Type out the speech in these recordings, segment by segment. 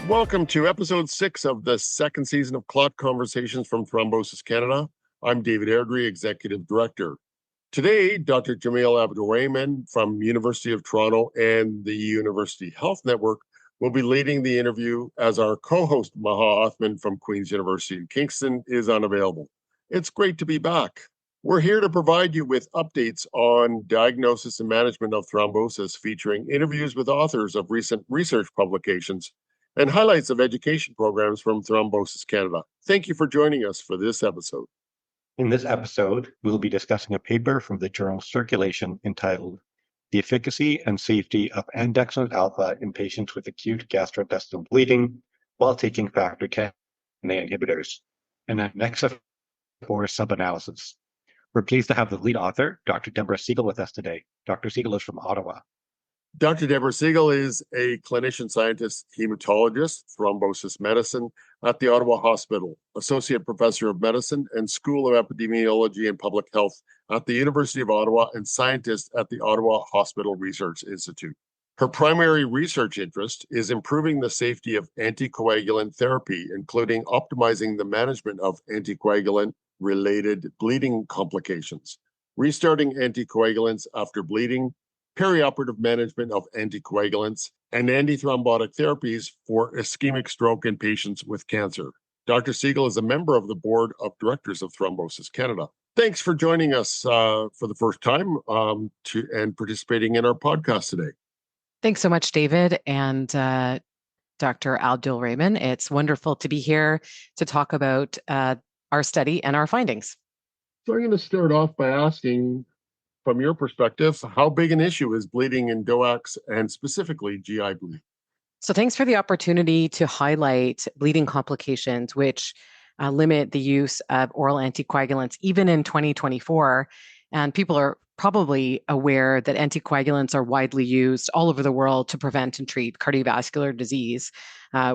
Welcome to episode 6 of the second season of Clot Conversations from Thrombosis Canada. I'm David Airdrie, Executive Director. Today, Dr. Jamil Abdul-Rahman from University of Toronto and the University Health Network will be leading the interview as our co-host Maha Othman from Queen's University in Kingston is unavailable. It's great to be back. We're here to provide you with updates on diagnosis and management of thrombosis, featuring interviews with authors of recent research publications and highlights of education programs from Thrombosis Canada. Thank you for joining us for this episode. In this episode, we'll be discussing a paper from the journal Circulation entitled The Efficacy and Safety of Andexanet Alfa in Patients with Acute Gastrointestinal Bleeding while taking Factor Xa inhibitors, an ANNEXA-4 Sub-analysis. We're pleased to have the lead author, Dr. Deborah Siegal, with us today. Dr. Siegal is from Ottawa. Dr. Deborah Siegal is a clinician-scientist, hematologist, thrombosis medicine at the Ottawa Hospital, associate professor of medicine and School of Epidemiology and Public Health at the University of Ottawa, and scientist at the Ottawa Hospital Research Institute. Her primary research interest is improving the safety of anticoagulant therapy, including optimizing the management of anticoagulant-related bleeding complications, restarting anticoagulants after bleeding, perioperative management of anticoagulants, and antithrombotic therapies for ischemic stroke in patients with cancer. Dr. Siegal is a member of the board of directors of Thrombosis Canada. Thanks for joining us for the first time and participating in our podcast today. Thanks so much, David and Dr. Abdul-Rahman. It's wonderful to be here to talk about our study and our findings. So I'm going to start off by asking, from your perspective, how big an issue is bleeding in DOACs and specifically GI bleeding? So thanks for the opportunity to highlight bleeding complications, which limit the use of oral anticoagulants even in 2024. And people are probably aware that anticoagulants are widely used all over the world to prevent and treat cardiovascular disease,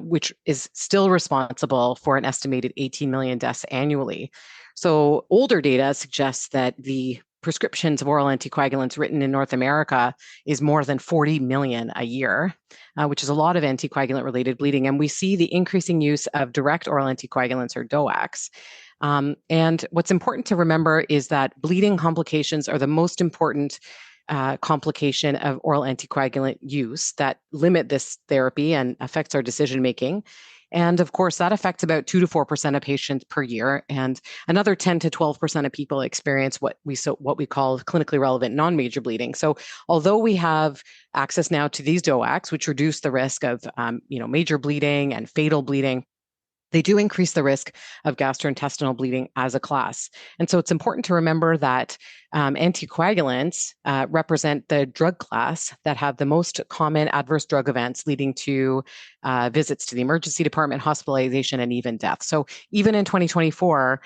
which is still responsible for an estimated 18 million deaths annually. So older data suggests that the prescriptions of oral anticoagulants written in North America is more than 40 million a year, which is a lot of anticoagulant-related bleeding. And we see the increasing use of direct oral anticoagulants, or DOACs. And what's important to remember is that bleeding complications are the most important complication of oral anticoagulant use that limit this therapy and affects our decision-making. And of course, that affects about 2 to 4% of patients per year, and another 10 to 12% of people experience what we call clinically relevant non-major bleeding. So, although we have access now to these DOACs, which reduce the risk of major bleeding and fatal bleeding, they do increase the risk of gastrointestinal bleeding as a class. And so it's important to remember that anticoagulants represent the drug class that have the most common adverse drug events, leading to visits to the emergency department, hospitalization, and even death. So even in 2024,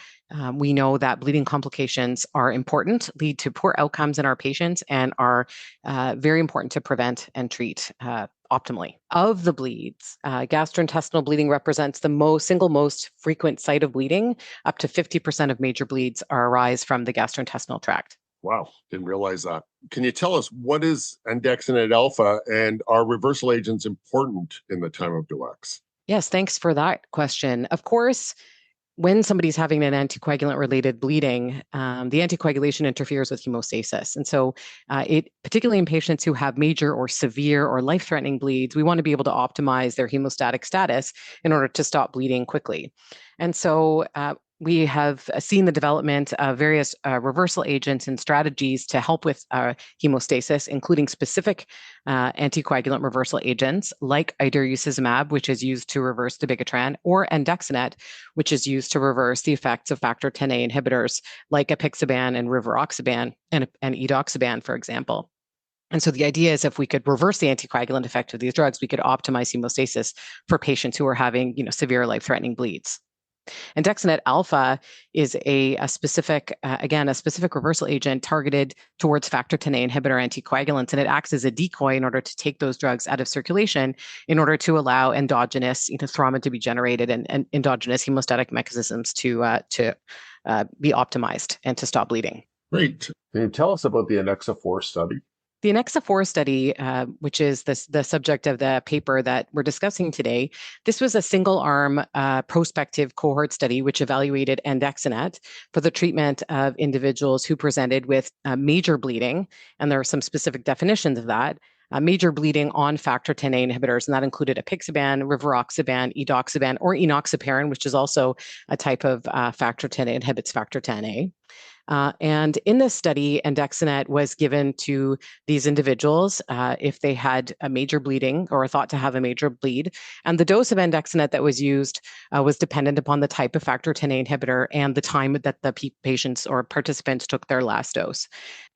we know that bleeding complications are important, lead to poor outcomes in our patients, and are very important to prevent and treat optimally. Of the bleeds, gastrointestinal bleeding represents the single most frequent site of bleeding. Up to 50% of major bleeds arise from the gastrointestinal tract. Wow, didn't realize that. Can you tell us, what is Andexanet alpha, and are reversal agents important in the time of DOACs? Yes, thanks for that question. Of course, when somebody's having an anticoagulant-related bleeding, the anticoagulation interferes with hemostasis. And so particularly in patients who have major or severe or life-threatening bleeds, we want to be able to optimize their hemostatic status in order to stop bleeding quickly. And so we have seen the development of various reversal agents and strategies to help with hemostasis, including specific anticoagulant reversal agents like idarucizumab, which is used to reverse dabigatran, or Andexanet, which is used to reverse the effects of factor Xa inhibitors like apixaban and rivaroxaban and edoxaban, for example. And so the idea is, if we could reverse the anticoagulant effect of these drugs, we could optimize hemostasis for patients who are having severe life-threatening bleeds. Andexanet alpha is a specific reversal agent targeted towards factor Xa inhibitor anticoagulants, and it acts as a decoy in order to take those drugs out of circulation in order to allow endogenous thrombin to be generated and endogenous hemostatic mechanisms to be optimized and to stop bleeding. Great. Can you tell us about the ANNEXA-4 study? The ANNEXA-4 study, which is the subject of the paper that we're discussing today, this was a single-arm prospective cohort study which evaluated Andexanet for the treatment of individuals who presented with major bleeding, and there are some specific definitions of that. Major bleeding on factor Xa inhibitors, and that included apixaban, rivaroxaban, edoxaban, or enoxaparin, which is also a type of factor Xa, inhibits factor Xa. And in this study, Andexanet was given to these individuals if they had a major bleeding or thought to have a major bleed. And the dose of Andexanet that was used was dependent upon the type of factor Xa inhibitor and the time that the patients or participants took their last dose.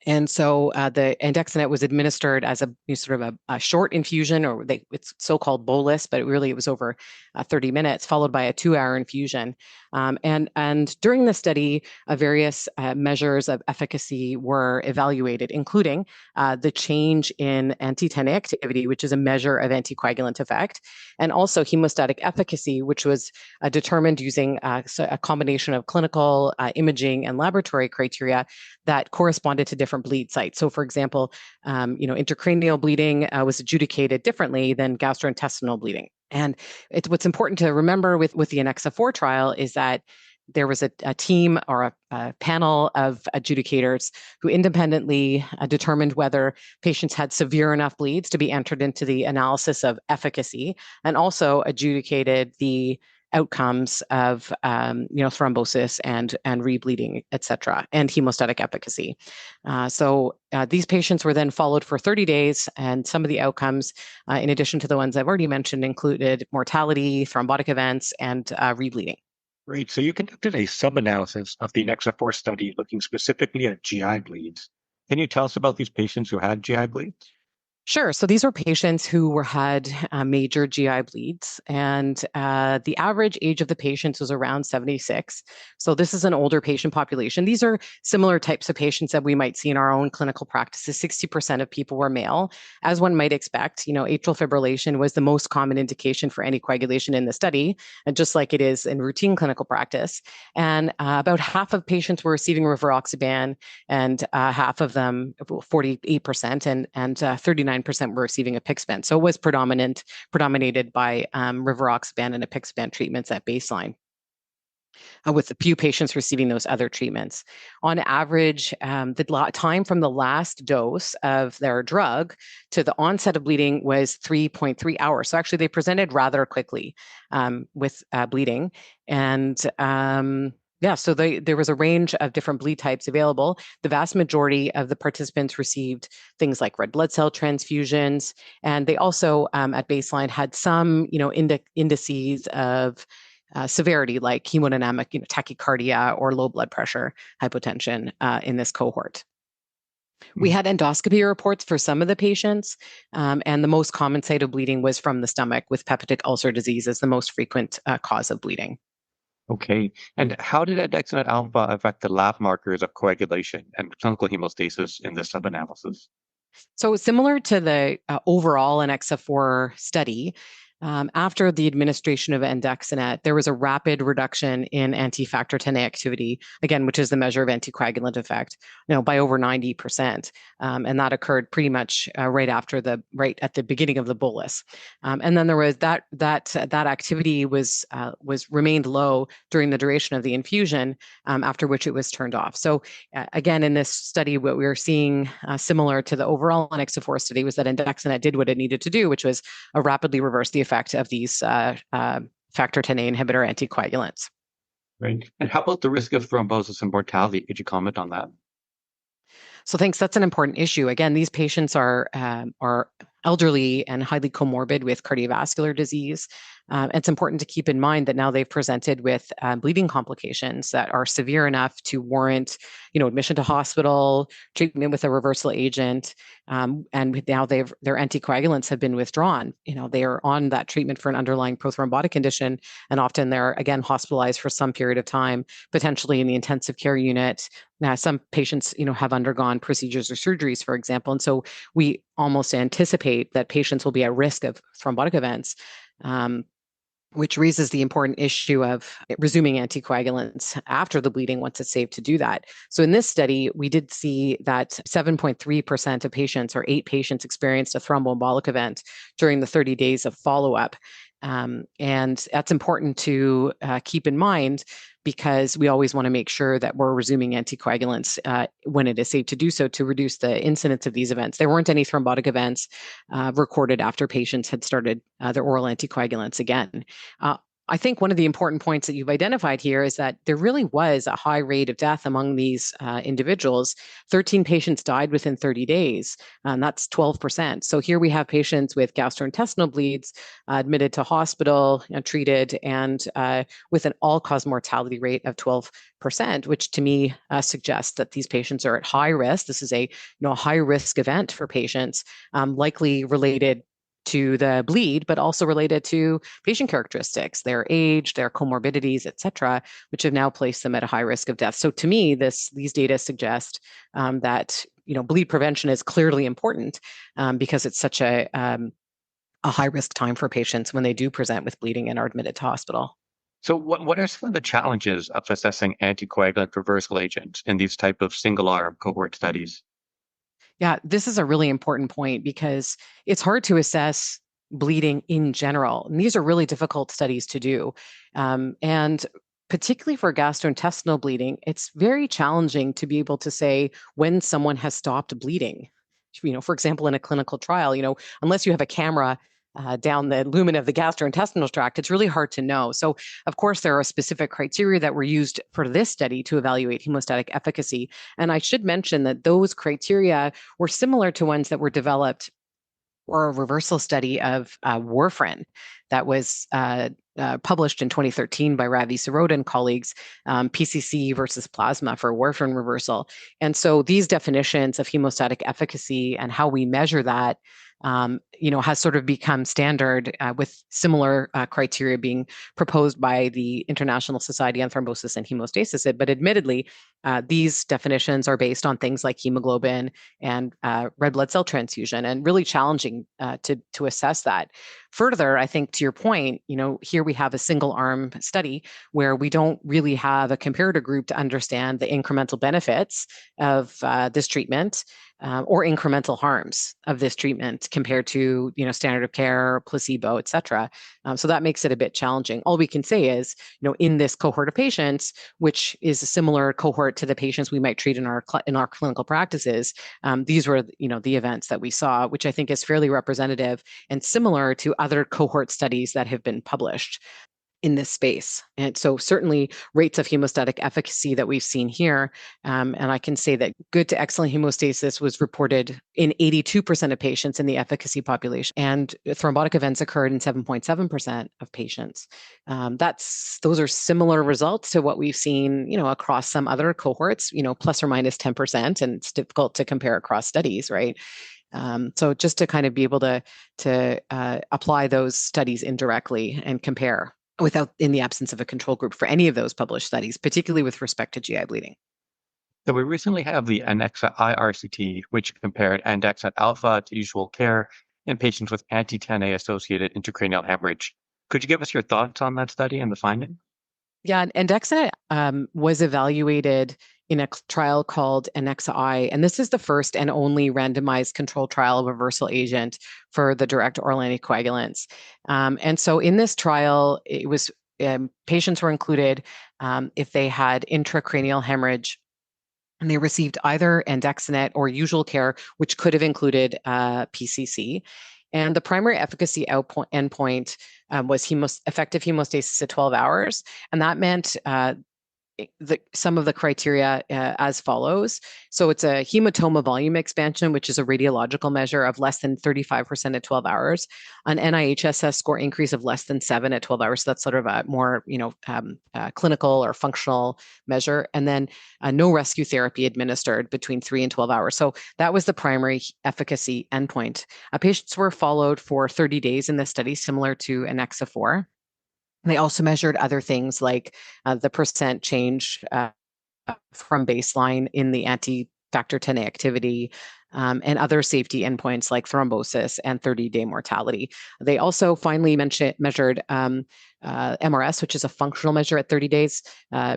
And so the Andexanet was administered as a sort of a short infusion, or it's so-called bolus, but it was over 30 minutes, followed by a 2-hour infusion. And during the study, various measures of efficacy were evaluated, including the change in anti-10A activity, which is a measure of anticoagulant effect, and also hemostatic efficacy, which was determined using a combination of clinical, imaging, and laboratory criteria that corresponded to different bleed sites. So, for example, intracranial bleeding was adjudicated differently than gastrointestinal bleeding. And what's important to remember with the ANNEXA-4 trial is that there was a team or a panel of adjudicators who independently determined whether patients had severe enough bleeds to be entered into the analysis of efficacy, and also adjudicated the outcomes of thrombosis and rebleeding, et cetera, and hemostatic efficacy. So these patients were then followed for 30 days, and some of the outcomes, in addition to the ones I've already mentioned, included mortality, thrombotic events, and rebleeding. Great. So you conducted a sub-analysis of the ANNEXA-4 study looking specifically at GI bleeds. Can you tell us about these patients who had GI bleeds? Sure. So these were patients who had major GI bleeds, and the average age of the patients was around 76. So this is an older patient population. These are similar types of patients that we might see in our own clinical practices. 60% of people were male. As one might expect, atrial fibrillation was the most common indication for anticoagulation in the study, and just like it is in routine clinical practice. And about half of patients were receiving rivaroxaban, and half of them, 48%, and 39% were receiving apixaban. So it was predominated by rivaroxaban and apixaban treatments at baseline, with a few patients receiving those other treatments. On average, the time from the last dose of their drug to the onset of bleeding was 3.3 hours. So actually, they presented rather quickly with bleeding. And so there was a range of different bleed types available. The vast majority of the participants received things like red blood cell transfusions, and they also at baseline had some, indices of severity, like hemodynamic, tachycardia or low blood pressure, hypotension in this cohort. We had endoscopy reports for some of the patients, and the most common site of bleeding was from the stomach, with peptic ulcer disease as the most frequent cause of bleeding. Okay. And how did Andexanet alpha affect the lab markers of coagulation and clinical hemostasis in the sub-analysis? So similar to the overall ANNEXA-4 study, after the administration of Andexanet, there was a rapid reduction in anti-factor Xa activity, again, which is the measure of anticoagulant effect, by over 90%. And that occurred pretty much right at the beginning of the bolus. And then there was that activity was remained low during the duration of the infusion, after which it was turned off. So again, in this study, what we were seeing similar to the overall ANNEXA-4 study was that Andexanet did what it needed to do, which was rapidly reverse the effect of these factor Xa inhibitor anticoagulants. Right. And how about the risk of thrombosis and mortality? Could you comment on that? So thanks. That's an important issue. Again, these patients are elderly and highly comorbid with cardiovascular disease. It's important to keep in mind that now they've presented with bleeding complications that are severe enough to warrant, admission to hospital, treatment with a reversal agent, and now their anticoagulants have been withdrawn. They are on that treatment for an underlying prothrombotic condition, and often they're again hospitalized for some period of time, potentially in the intensive care unit. Now, some patients, have undergone procedures or surgeries, for example, and so we almost anticipate that patients will be at risk of thrombotic events. which raises the important issue of resuming anticoagulants after the bleeding once it's safe to do that. So in this study, we did see that 7.3% of patients, or 8 patients, experienced a thromboembolic event during the 30 days of follow-up. And that's important to keep in mind, because we always want to make sure that we're resuming anticoagulants when it is safe to do so, to reduce the incidence of these events. There weren't any thrombotic events recorded after patients had started their oral anticoagulants again. I think one of the important points that you've identified here is that there really was a high rate of death among these individuals. 13 patients died within 30 days, and that's 12%. So here we have patients with gastrointestinal bleeds admitted to hospital, treated, and with an all-cause mortality rate of 12%, which to me suggests that these patients are at high risk. This is a high-risk event for patients, likely related to the bleed, but also related to patient characteristics, their age, their comorbidities, et cetera, which have now placed them at a high risk of death. So to me, these data suggest that bleed prevention is clearly important, because it's such a high risk time for patients when they do present with bleeding and are admitted to hospital. So what are some of the challenges of assessing anticoagulant reversal agents in these type of single-arm cohort studies? Yeah, this is a really important point, because it's hard to assess bleeding in general. And these are really difficult studies to do. And particularly for gastrointestinal bleeding, it's very challenging to be able to say when someone has stopped bleeding. For example, in a clinical trial, unless you have a camera down the lumen of the gastrointestinal tract, it's really hard to know. So, of course, there are specific criteria that were used for this study to evaluate hemostatic efficacy. And I should mention that those criteria were similar to ones that were developed for a reversal study of warfarin that was published in 2013 by Ravi Sirota and colleagues, PCC versus plasma for warfarin reversal. And so these definitions of hemostatic efficacy and how we measure that has sort of become standard, with similar criteria being proposed by the International Society on Thrombosis and Hemostasis. But admittedly, these definitions are based on things like hemoglobin and red blood cell transfusion, and really challenging to assess that. Further, I think to your point, here we have a single arm study where we don't really have a comparator group to understand the incremental benefits of this treatment, or incremental harms of this treatment compared to standard of care, placebo, et cetera. So that makes it a bit challenging. All we can say is, in this cohort of patients, which is a similar cohort to the patients we might treat in our clinical practices, these were the events that we saw, which I think is fairly representative and similar to other cohort studies that have been published in this space. And so certainly rates of hemostatic efficacy that we've seen here, and I can say that good to excellent hemostasis was reported in 82% of patients in the efficacy population, and thrombotic events occurred in 7.7% of patients. Those are similar results to what we've seen, across some other cohorts, plus or minus 10%, and it's difficult to compare across studies, right? So just to kind of be able to apply those studies indirectly and compare without in the absence of a control group for any of those published studies, particularly with respect to GI bleeding. So we recently have the ANNEXA-IRCT, which compared Andexanet Alfa to usual care in patients with anti-10A associated intracranial hemorrhage. Could you give us your thoughts on that study and the finding? Yeah, and Andexanet was evaluated in a trial called ANNEXA-I, and this is the first and only randomized controlled trial of a reversal agent for the direct oral anticoagulants. And so in this trial, it was patients were included if they had intracranial hemorrhage, and they received either Andexanet or usual care, which could have included PCC. And the primary efficacy endpoint was effective hemostasis at 12 hours. And that meant some of the criteria as follows. So it's a hematoma volume expansion, which is a radiological measure of less than 35% at 12 hours, an NIHSS score increase of less than 7 at 12 hours. So that's sort of a more, clinical or functional measure. And then no rescue therapy administered between 3 and 12 hours. So that was the primary efficacy endpoint. Patients were followed for 30 days in this study, similar to ANNEXA-4. They also measured other things like the percent change from baseline in the factor 10A activity, and other safety endpoints like thrombosis and 30-day mortality. They also finally measured MRS, which is a functional measure at 30 days,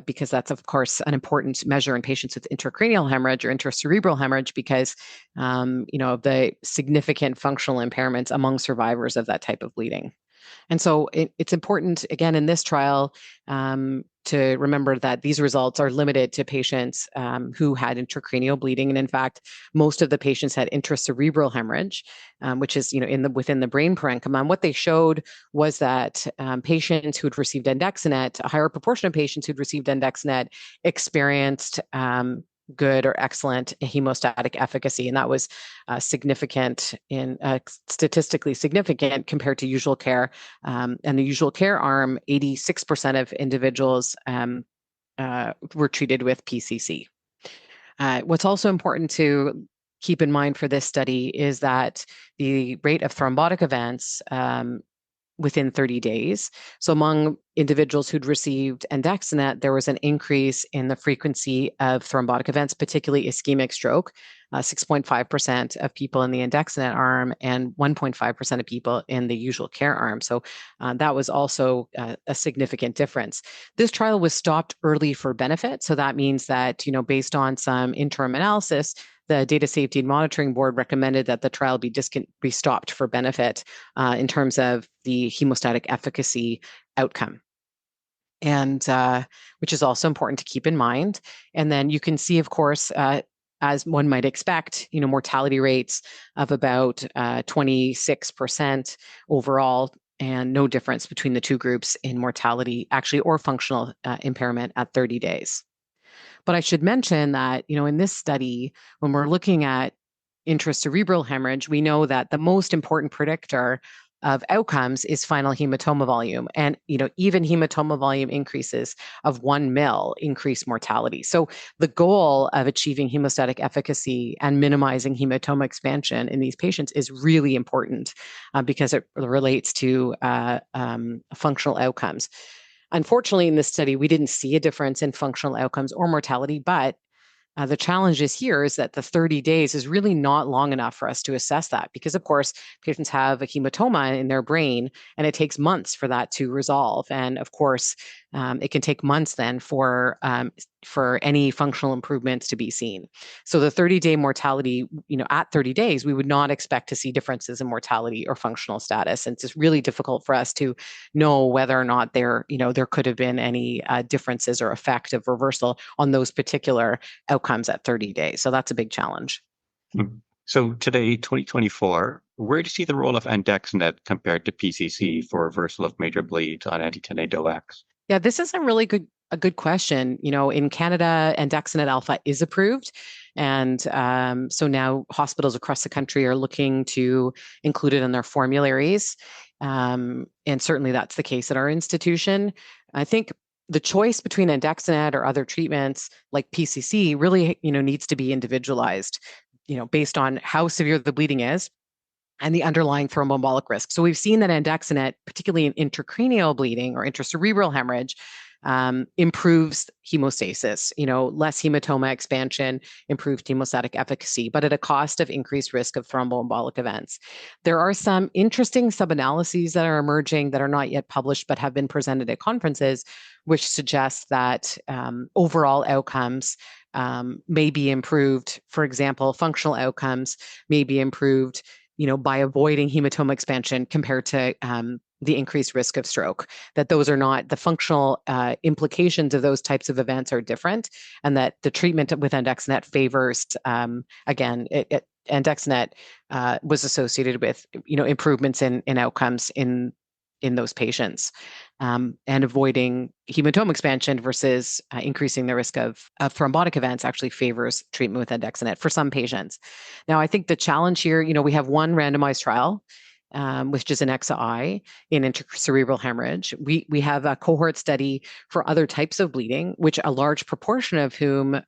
because that's, of course, an important measure in patients with intracranial hemorrhage or intracerebral hemorrhage because, of the significant functional impairments among survivors of that type of bleeding. And so it's important, again, in this trial, to remember that these results are limited to patients who had intracranial bleeding. And in fact, most of the patients had intracerebral hemorrhage, which is, within the brain parenchyma. What they showed was that patients who'd received Andexanet, a higher proportion of patients who'd received Andexanet experienced good or excellent hemostatic efficacy. And that was statistically significant compared to usual care. And the usual care arm, 86% of individuals were treated with PCC. What's also important to keep in mind for this study is that the rate of thrombotic events within 30 days. So among individuals who'd received Andexanet, there was an increase in the frequency of thrombotic events, particularly ischemic stroke, 6.5% of people in the Andexanet arm and 1.5% of people in the usual care arm. So that was also a significant difference. This trial was stopped early for benefit. So that means that, based on some interim analysis, the Data Safety and Monitoring Board recommended that the trial be stopped for benefit in terms of the hemostatic efficacy outcome, and which is also important to keep in mind. And then you can see, of course, as one might expect, mortality rates of about 26% overall, and no difference between the two groups in mortality, actually, or functional impairment at 30 days. But I should mention that, in this study, when we're looking at intracerebral hemorrhage, we know that the most important predictor of outcomes is final hematoma volume. And, even hematoma volume increases of 1 ml increase mortality. So the goal of achieving hemostatic efficacy and minimizing hematoma expansion in these patients is really important because it relates to functional outcomes. Unfortunately, in this study, we didn't see a difference in functional outcomes or mortality, but the challenge here is that the 30 days is really not long enough for us to assess that because, of course, patients have a hematoma in their brain and it takes months for that to resolve. And of course, it can take months then for any functional improvements to be seen. So the 30-day mortality, at 30 days, we would not expect to see differences in mortality or functional status. And it's just really difficult for us to know whether or not there could have been any differences or effect of reversal on those particular outcomes at 30 days. So that's a big challenge. So today, 2024, where do you see the role of Andexanet compared to PCC for reversal of major bleeds on anti-10A DOACs? Yeah, this is a good question. In Canada, Andexanet Alfa is approved. And so now hospitals across the country are looking to include it in their formularies. And certainly that's the case at our institution. I think the choice between Andexanet or other treatments like PCC really, needs to be individualized, based on how severe the bleeding is and the underlying thromboembolic risk. So we've seen that Andexanet, particularly in intracranial bleeding or intracerebral hemorrhage, improves hemostasis, less hematoma expansion, improved hemostatic efficacy, but at a cost of increased risk of thromboembolic events. There are some interesting sub-analyses that are emerging that are not yet published, but have been presented at conferences, which suggest that overall outcomes may be improved. For example, functional outcomes may be improved by avoiding hematoma expansion compared to the increased risk of stroke, that those are not the functional implications of those types of events are different, and that the treatment with Andexanet favors, Andexanet was associated with, improvements in outcomes in those patients, and avoiding hematoma expansion versus increasing the risk of thrombotic events actually favors treatment with Andexanet for some patients. Now, I think the challenge here, we have one randomized trial, which is ANNEXA-I in intracerebral hemorrhage. We have a cohort study for other types of bleeding, which a large proportion of whom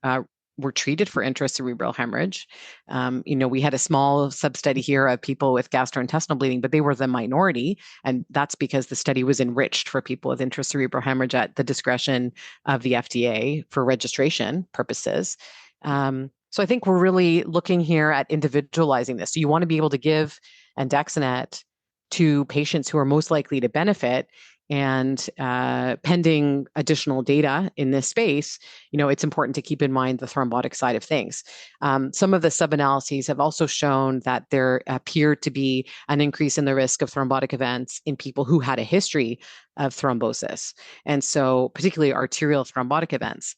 were treated for intracerebral hemorrhage. We had a small sub-study here of people with gastrointestinal bleeding, but they were the minority. And that's because the study was enriched for people with intracerebral hemorrhage at the discretion of the FDA for registration purposes. So I think we're really looking here at individualizing this. So you want to be able to give Andexanet to patients who are most likely to benefit. And pending additional data in this space, it's important to keep in mind the thrombotic side of things. Some of the sub-analyses have also shown that there appeared to be an increase in the risk of thrombotic events in people who had a history of thrombosis, and so particularly arterial thrombotic events.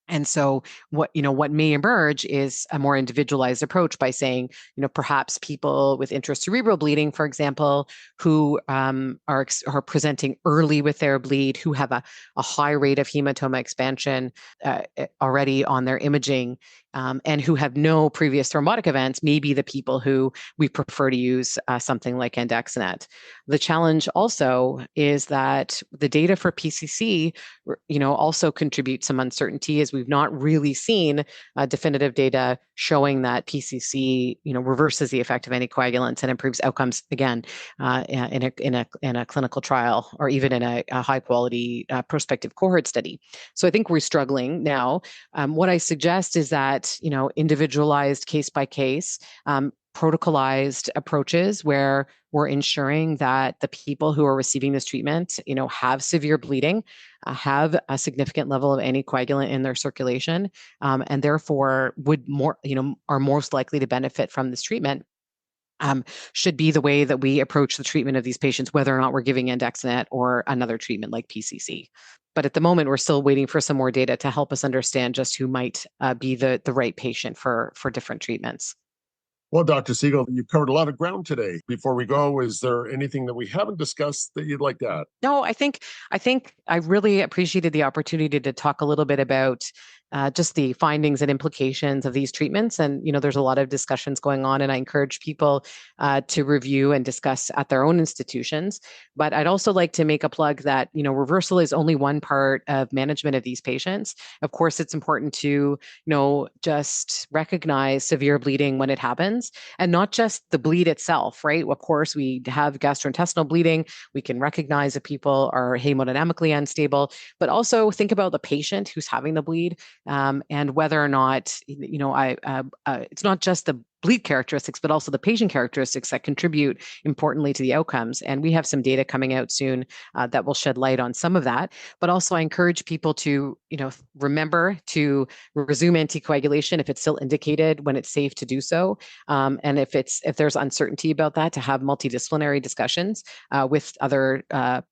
And so what may emerge is a more individualized approach by saying, perhaps people with intracerebral bleeding, for example, who are presenting early with their bleed, who have a high rate of hematoma expansion already on their imaging, and who have no previous thrombotic events, may be the people who we prefer to use something like Andexanet. The challenge also is that the data for PCC, also contributes some uncertainty, as we've not really seen definitive data showing that PCC, reverses the effect of anticoagulants and improves outcomes again in a clinical trial, or even in a high quality prospective cohort study. So I think we're struggling now. What I suggest is that individualized case by case, protocolized approaches where we're ensuring that the people who are receiving this treatment, have severe bleeding, have a significant level of anticoagulant in their circulation, and therefore are most likely to benefit from this treatment. Should be the way that we approach the treatment of these patients, whether or not we're giving Andexanet or another treatment like PCC. But at the moment, we're still waiting for some more data to help us understand just who might be the right patient for different treatments. Well, Dr. Siegal, you covered a lot of ground today. Before we go, is there anything that we haven't discussed that you'd like to add? No, I think I really appreciated the opportunity to talk a little bit about just the findings and implications of these treatments. And, there's a lot of discussions going on, and I encourage people to review and discuss at their own institutions. But I'd also like to make a plug that, reversal is only one part of management of these patients. Of course, it's important to, just recognize severe bleeding when it happens, and not just the bleed itself, right? Of course, we have gastrointestinal bleeding. We can recognize if people are hemodynamically unstable, but also think about the patient who's having the bleed, and whether or not, it's not just the bleed characteristics, but also the patient characteristics that contribute importantly to the outcomes. And we have some data coming out soon that will shed light on some of that. But also I encourage people to, remember to resume anticoagulation if it's still indicated, when it's safe to do so. And if there's uncertainty about that, to have multidisciplinary discussions with other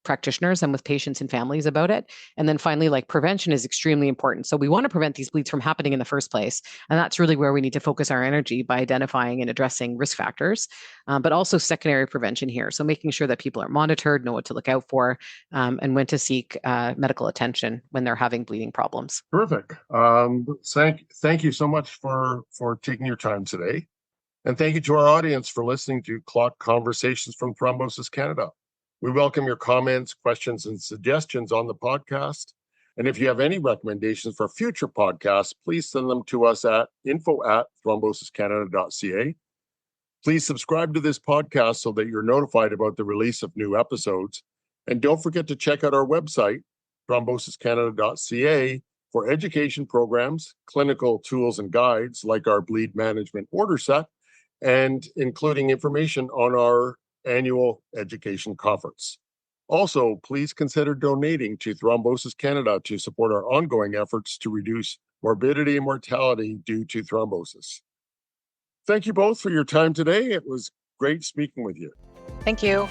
practitioners and with patients and families about it. And then finally, prevention is extremely important. So we want to prevent these bleeds from happening in the first place. And that's really where we need to focus our energy, by identifying and addressing risk factors, but also secondary prevention here. So making sure that people are monitored, know what to look out for, and when to seek medical attention when they're having bleeding problems. Terrific. Thank you so much for taking your time today. And thank you to our audience for listening to Clock Conversations from Thrombosis Canada. We welcome your comments, questions, and suggestions on the podcast. And if you have any recommendations for future podcasts, please send them to us at info@thrombosiscanada.ca. Please subscribe to this podcast so that you're notified about the release of new episodes. And don't forget to check out our website, thrombosiscanada.ca, for education programs, clinical tools and guides like our bleed management order set, and including information on our annual education conference. Also, please consider donating to Thrombosis Canada to support our ongoing efforts to reduce morbidity and mortality due to thrombosis. Thank you both for your time today. It was great speaking with you. Thank you.